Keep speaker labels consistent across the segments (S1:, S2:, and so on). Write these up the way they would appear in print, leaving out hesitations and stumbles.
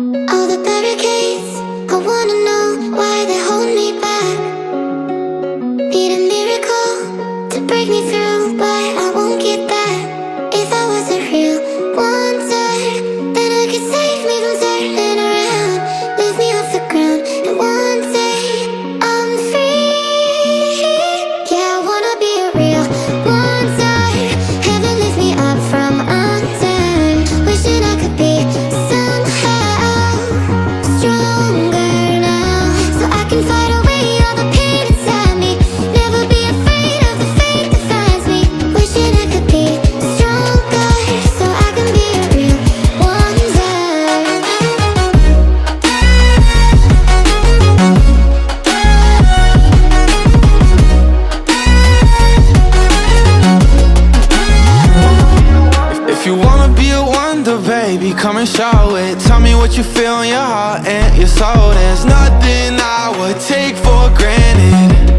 S1: All the barricades, I wanna know why they hold me back. Need a miracle to break me through, but I won't get that. If I was a real wonder, then I could save me from turning around, lift me off the ground, and one day I'm free. Yeah, I wanna be a real wonder. Heaven lift me up from under. Wishing I could be somehow stronger now, so I can fight away all the pain inside me. Never be afraid of the fate that finds me. Wishing I could be stronger, so I can be a real wonder.
S2: If you wanna be a wonder, baby, come and show it. Tell me what you feel in your heart and your soul. There's nothing I would take for granted.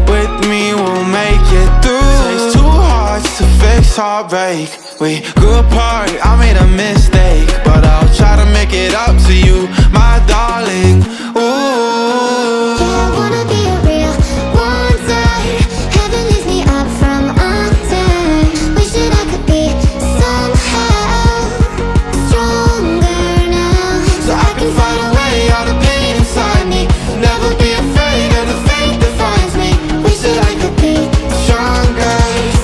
S2: With me, we'll make it through. Takes two hearts to fix heartbreak. We grew apart, I made a mistake, but I'll try to make it up to you, my darling. Ooh.
S1: Yeah, I wanna be a real wonder. Heaven lifts me up from under. Wishing I could be somehow stronger now,
S2: So I can fight away all the pain inside me. Never be afraid of the fate that finds me. Wish that I could be stronger,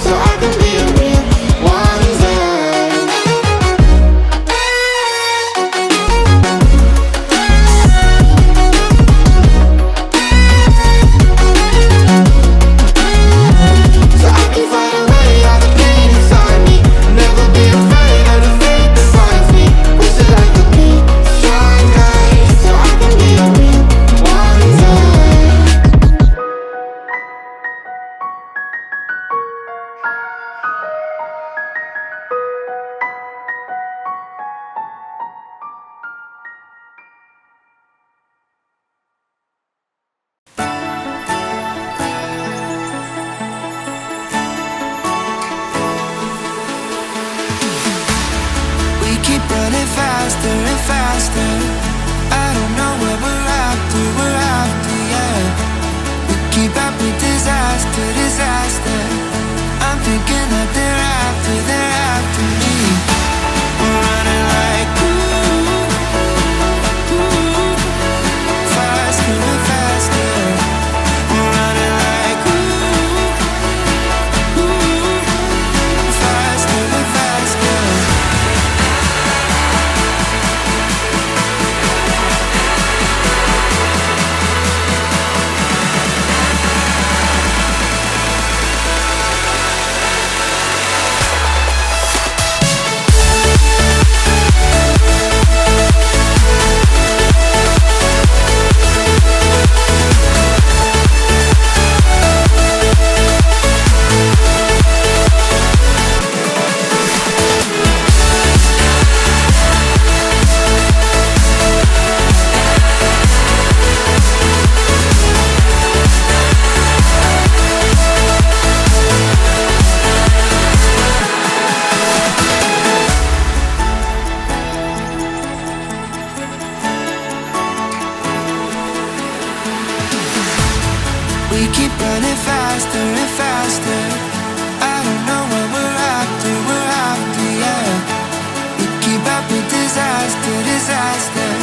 S2: so I can be a real wonder. So I can fight away all the pain inside me. Never be afraid of the fate that finds me. Wish that I could be stronger, so I can be a real wonder.
S3: We keep running faster and faster. I don't know where we're after, yeah. We keep up with disaster, disaster. I'm thinking that they're after me. We're running like faster and faster. We're running like faster and faster. We keep running faster and faster. I don't know what we're after, yeah. We keep up with disaster, disaster.